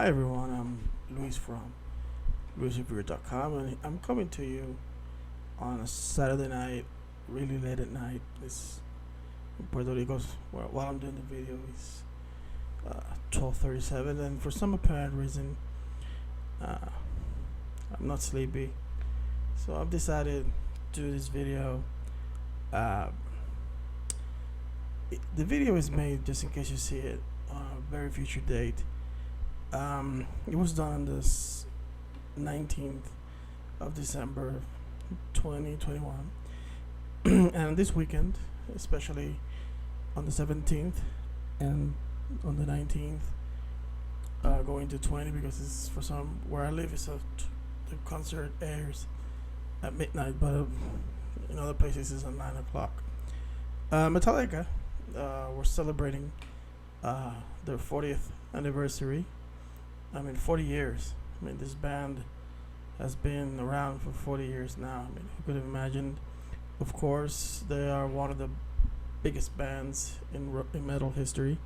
Hi everyone, I'm Luis from LuisRevere.com, and I'm coming to you on a Saturday night, really late at night. It's in Puerto Rico. While I'm doing the video, it's 12:37, and for some apparent reason, uh, I'm not sleepy, so I've decided to do this video. Uh, the video is made just in case you see it on a very future date. It was done on this 19th of December 2021, and this weekend, especially on the 17th and on the 19th, going to 20, because it's for some where I live. The concert airs at midnight, but in other places it's at 9 o'clock. Metallica we're celebrating their 40th anniversary. 40 years. This band has been around for 40 years now. Who could have imagined? Of course, they are one of the biggest bands in metal history,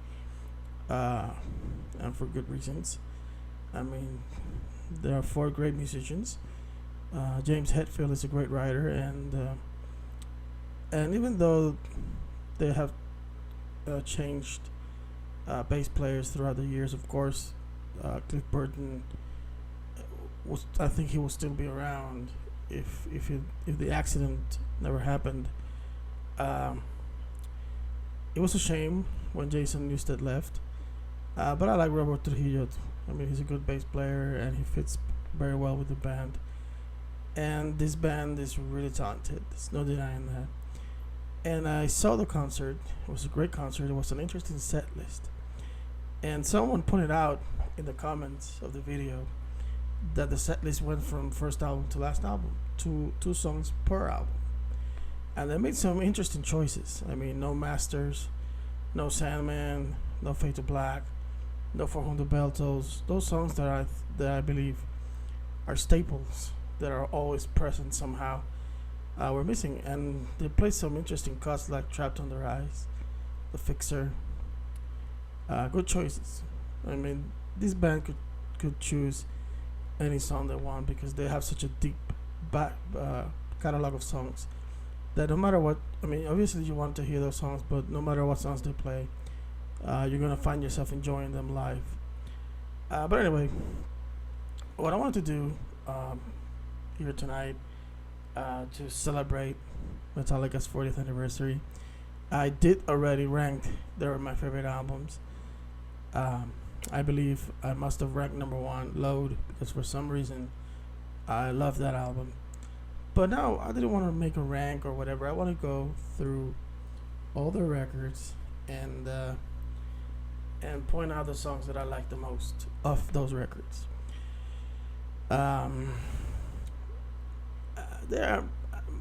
and for good reasons. There are four great musicians. James Hetfield is a great writer, and even though they have changed bass players throughout the years, of course, Cliff Burton I think he will still be around if the accident never happened. It was a shame when Jason Newsted left, but I like Robert Trujillo. He's a good bass player and he fits very well with the band. And this band is really talented. There's no denying that. And I saw the concert. It was a great concert. It was an interesting set list. And someone pointed out in the comments of the video that the set list went from first album to last album, two songs per album. And they made some interesting choices. No Masters, no Sandman, no Fade to Black, no For Whom the Bell Tolls. Those songs that I believe are staples that are always present somehow, were missing. And they played some interesting cuts like Trapped Under Ice, The Fixer. Good choices. This band could choose any song they want because they have such a deep back catalog of songs that no matter what, obviously you want to hear those songs, but no matter what songs they play, you're gonna find yourself enjoying them live. But anyway, what I want to do here tonight to celebrate Metallica's 40th anniversary, I did already rank my favorite albums. I believe I must have ranked number one Load, because for some reason I love that album. But now I didn't want to make a rank or whatever. I want to go through all the records and point out the songs that I like the most of those records. There,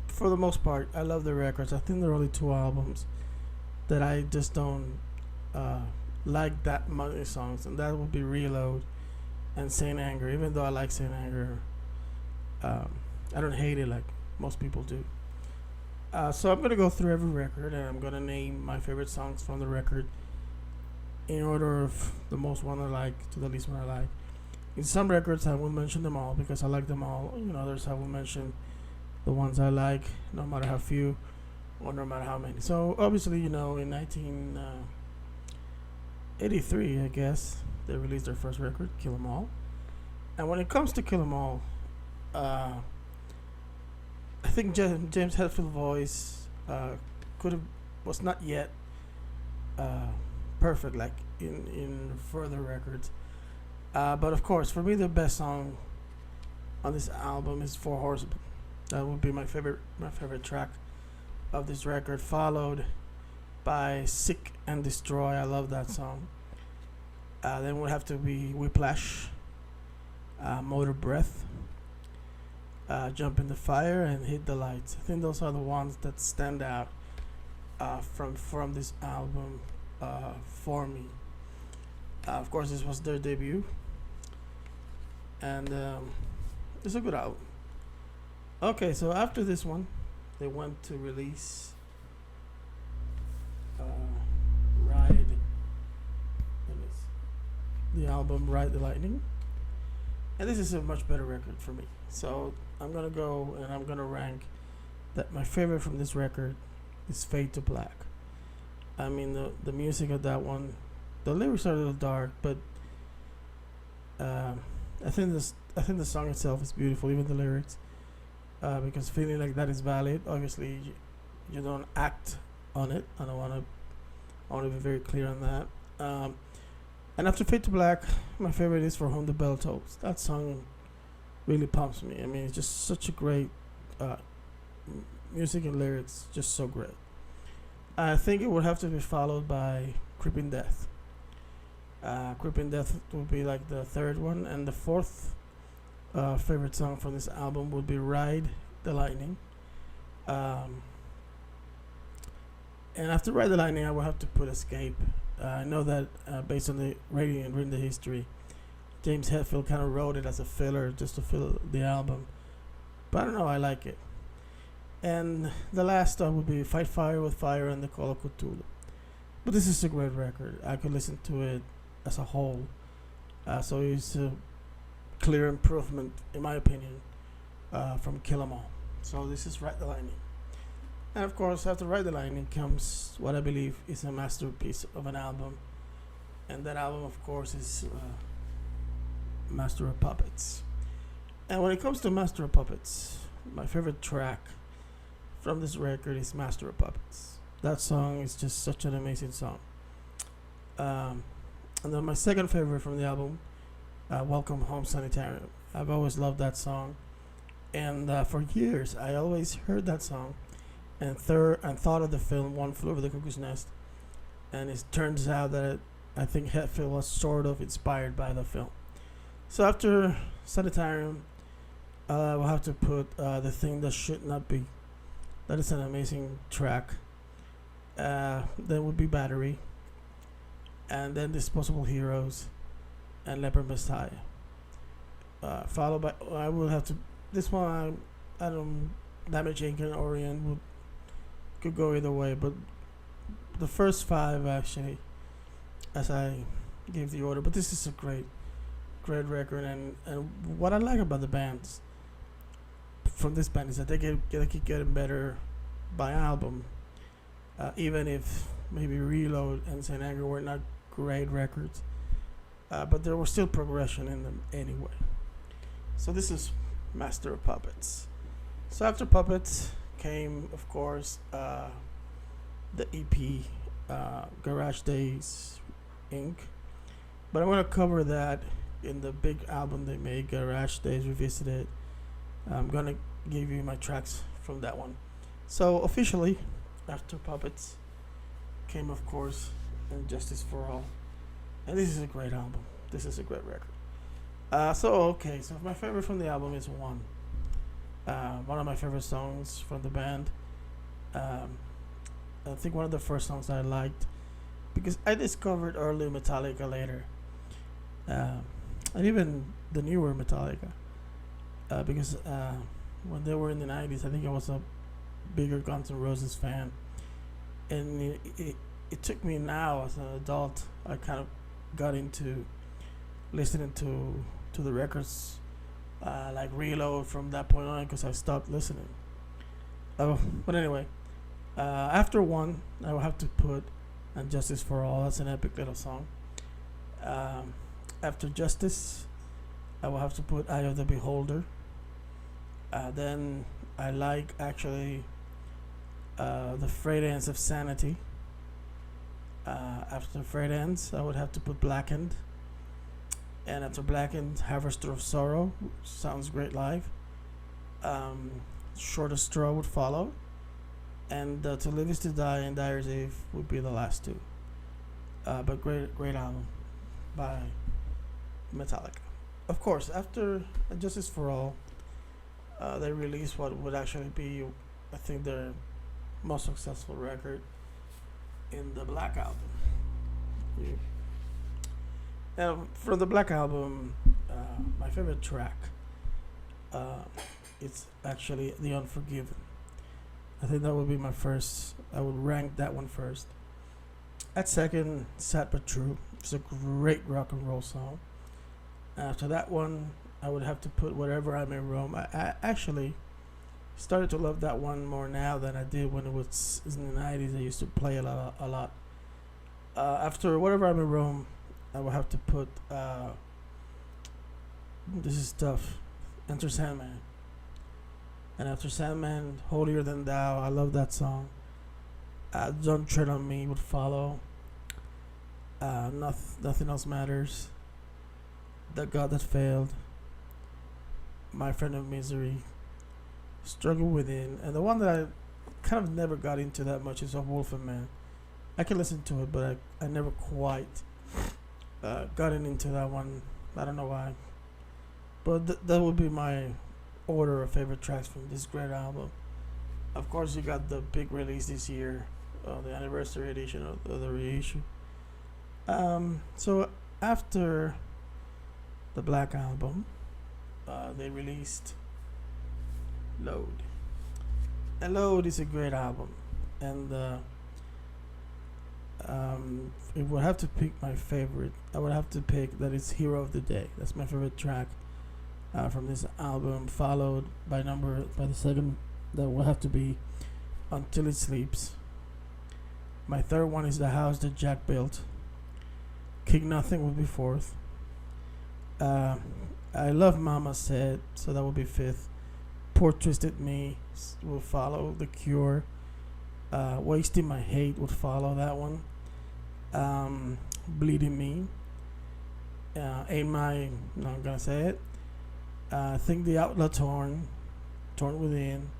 for the most part, I love the records. I think there are only two albums that I just don't like that many songs, and that would be Reload and Saint Anger. Even though I like Saint Anger, I don't hate it like most people do. So I'm gonna go through every record and I'm gonna name my favorite songs from the record in order of the most one I like to the least one I like. In some records I will mention them all because I like them all. In others I will mention the ones I like, no matter how few or no matter how many. So obviously, in 1983, I guess, they released their first record, Kill 'Em All. And when it comes to Kill 'Em All, I think James Hetfield's voice was not yet perfect like in further records. But of course, for me, the best song on this album is Four Horsemen. That would be my favorite track of this record, followed by Sick and Destroy. I love that song. Then would have to be Whiplash, Motor Breath, Jump in the Fire, and Hit the Lights. I think those are the ones that stand out from this album for me. Of course, this was their debut, and it's a good album. Okay, so after this one, they went to release Ride the album Ride the Lightning, and this is a much better record for me. So I'm gonna go and I'm gonna rank that my favorite from this record is Fade to Black. I mean the music of that one, the lyrics are a little dark, but I think the song itself is beautiful, even the lyrics, because feeling like that is valid. Obviously, you don't act on it. I want to be very clear on that. And after Fade to Black, my favorite is For Whom the Bell Tolls. That song really pumps me. I mean, it's just such a great music and lyrics, just so great. I think it would have to be followed by Creeping Death. Creeping Death would be like the third one, and the fourth favorite song from this album would be Ride the Lightning. And after Ride the Lightning, I will have to put Escape. I know that based on the rating and written the history, James Hetfield kind of wrote it as a filler just to fill the album. But I don't know, I like it. And the last song would be Fight Fire with Fire and The Call of Cthulhu. But this is a great record. I could listen to it as a whole. So it's a clear improvement, in my opinion, from Kill 'Em All. So this is Ride the Lightning. And of course, after Ride the Lightning comes what I believe is a masterpiece of an album. And that album, of course, is Master of Puppets. And when it comes to Master of Puppets, my favorite track from this record is Master of Puppets. That song is just such an amazing song. And then my second favorite from the album, Welcome Home Sanitarium. I've always loved that song. And for years, I always heard that song and thought of the film One Flew Over the Cuckoo's Nest. And it turns out that I think Hetfield was sort of inspired by the film. So after Sanitarium, we'll have to put The Thing That Should Not Be. That is an amazing track. Then would be Battery. And then Disposable Heroes and Leopard Messiah. Followed by, I will have to, this one, I don't, Damage Inc. and Orient could go either way, but the first five actually, as I gave the order, but this is a great record, and what I like about the bands from this band is that they keep getting better by album, even if maybe Reload and Saint Anger were not great records, but there was still progression in them anyway. So this is Master of Puppets. So after Puppets came, of course, the EP, Garage Days Inc. But I'm going to cover that in the big album they made, Garage Days Revisited. I'm going to give you my tracks from that one. So officially, after Puppets came, of course, and Justice for All. And this is a great album. This is a great record. So my favorite from the album is One. One of my favorite songs from the band. I think one of the first songs I liked, because I discovered early Metallica later, and even the newer Metallica, because when they were in the 90s, I think I was a bigger Guns N' Roses fan, and it took me now as an adult, I kind of got into listening to the records, like Reload from that point on, because I stopped listening. But anyway, after One, I will have to put And Justice for All. That's an epic little song. After Justice, I will have to put Eye of the Beholder. Then I like actually the Frayed Ends of Sanity. After Frayed Ends, I would have to put Blackened. And after Blackened, Harvester of Sorrow. Sounds great live. Shortest Straw would follow. And To Live Is To Die and Dyer's Eve would be the last two. But great album by Metallica. Of course, after Justice for All, they released what would actually be, I think, their most successful record in the Black Album. Yeah. Now, from the Black Album, my favorite track, it's actually The Unforgiven. I think that would be my first. I would rank that one first. At second, Sad But True. It's a great rock and roll song. After that one, I would have to put Wherever I May Roam. I actually started to love that one more now than I did when it was in the 90s. I used to play a lot. After Whatever I May Roam, I will have to put this is tough. Enter Sandman. And after Sandman, Holier Than Thou, I love that song. Don't Tread on Me would follow. Nothing Else Matters. The God That Failed. My Friend of Misery. Struggle Within. And the one that I kind of never got into that much is Of Wolf and Man. I can listen to it, but I never quite gotten into that one. I don't know why. But that would be my order of favorite tracks from this great album. Of course, you got the big release this year, the anniversary edition of the reissue. So after the Black Album, they released Load. And Load is a great album. And if I would have to pick my favorite, I would have to pick that it's Hero of the Day. That's my favorite track from this album, followed by the second that will have to be Until It Sleeps. My third one is The House That Jack Built. Kick Nothing would be fourth. I Love Mama Said, so that would be fifth. Poor Twisted Me will follow. The Cure. Wasting My Hate would follow that one. Bleeding Me. Ain't My, not gonna say it. I think The Outlaw Torn Within,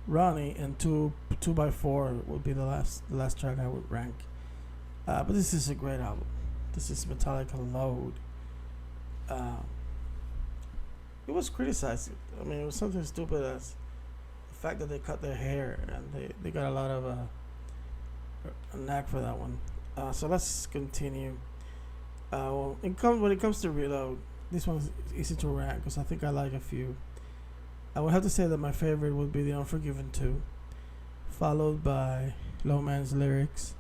Ronnie, and 2x4 would be the last track I would rank. But this is a great album. This is Metallica Load. It was criticized. I mean, it was something stupid as the fact that they cut their hair, and they got a lot of a knack for that one. So let's continue. When it comes to Reload, this one's easy to rank because I think I like a few. I would have to say that my favorite would be The Unforgiven 2, followed by Low Man's Lyrics,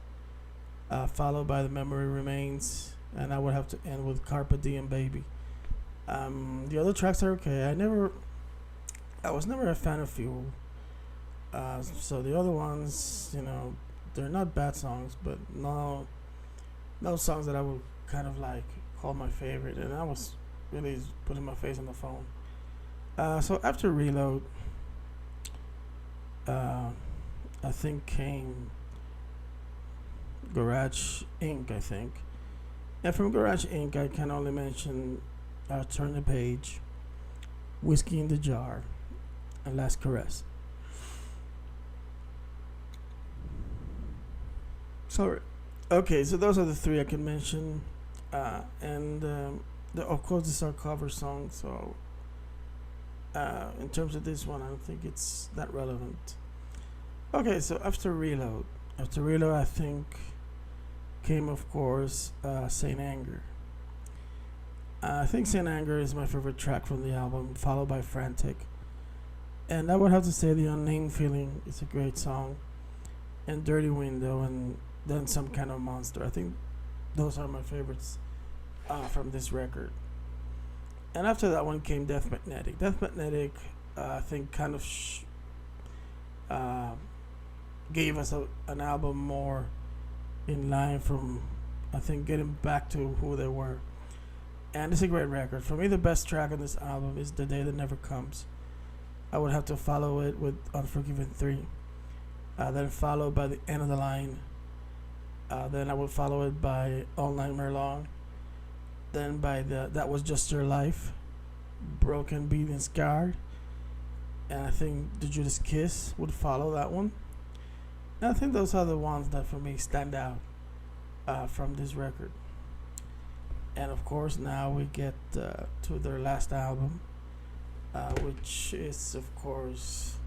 followed by The Memory Remains, and I would have to end with Carpe Diem Baby. The other tracks are okay. I was never a fan of Fuel. So the other ones, they're not bad songs, but no songs that I would kind of like call my favorite, and I was really putting my face on the phone. So after Reload, I think came Garage Inc., I think. And from Garage Inc., I can only mention Turn the Page, Whiskey in the Jar, and Last Caress. Sorry. Okay, so those are the three I can mention. Of course, these are cover songs, so in terms of this one, I don't think it's that relevant. Okay, so after Reload, I think came, of course, Saint Anger. I think Saint Anger is my favorite track from the album, followed by Frantic. And I would have to say The Unnamed Feeling is a great song, and Dirty Window, and then Some Kind of Monster. I think those are my favorites from this record. And after that one came Death Magnetic. Death Magnetic, I think, kind of gave us an album more in line from, I think, getting back to who they were. And it's a great record. For me, the best track on this album is The Day That Never Comes. I would have to follow it with Unforgiven 3. Then followed by The End of the Line. Then I would follow it by All Nightmare Long. Then by That Was Just Your Life, Broken, Beat, and Scarred. And I think The Judas Kiss would follow that one. And I think those are the ones that for me stand out from this record. And of course, now we get to their last album, which is, of course,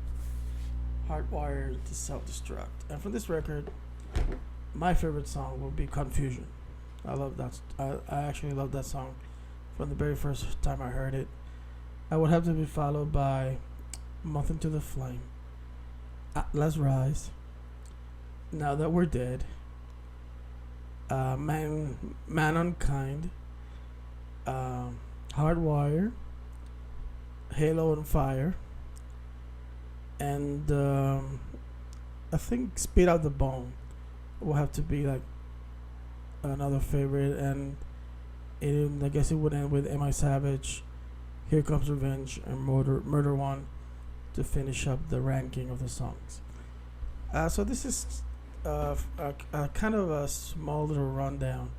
Hardwired to Self-Destruct. And for this record, my favorite song will be Confusion. I love that. I actually love that song from the very first time I heard it. I would have to be followed by Moth Into the Flame, Atlas Rise, Now That We're Dead, Man Unkind, Hardwire, Halo and Fire, and I think Spit Out the Bone will have to be like another favorite, and I guess it would end with Am I Savage, Here Comes Revenge, and Murder One to finish up the ranking of the songs. So this is a kind of a small little rundown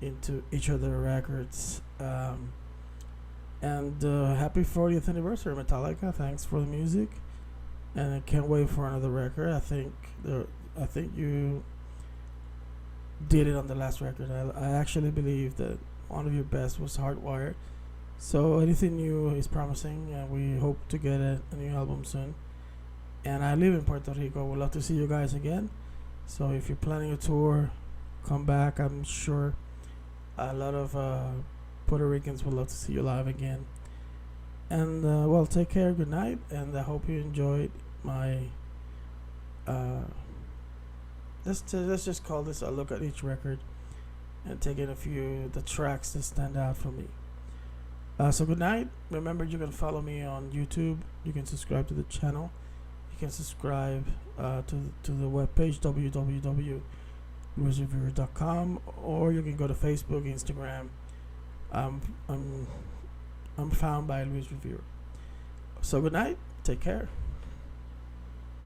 into each of their records. And happy 40th anniversary, Metallica! Thanks for the music, and I can't wait for another record. I think you did it on the last record. I actually believe that one of your best was Hardwired. So anything new is promising, and we hope to get a new album soon. And I live in Puerto Rico. Would love to see you guys again. So if you're planning a tour, come back. I'm sure a lot of Puerto Ricans would love to see you live again. And well, take care. Good night, and I hope you enjoyed my. Let's just call this a look at each record, and take in a few the tracks that stand out for me. So good night. Remember, you can follow me on YouTube. You can subscribe to the channel. You can subscribe to the webpage www.louisrevere.com, or you can go to Facebook, Instagram. I'm found by Louis Revere. So good night. Take care.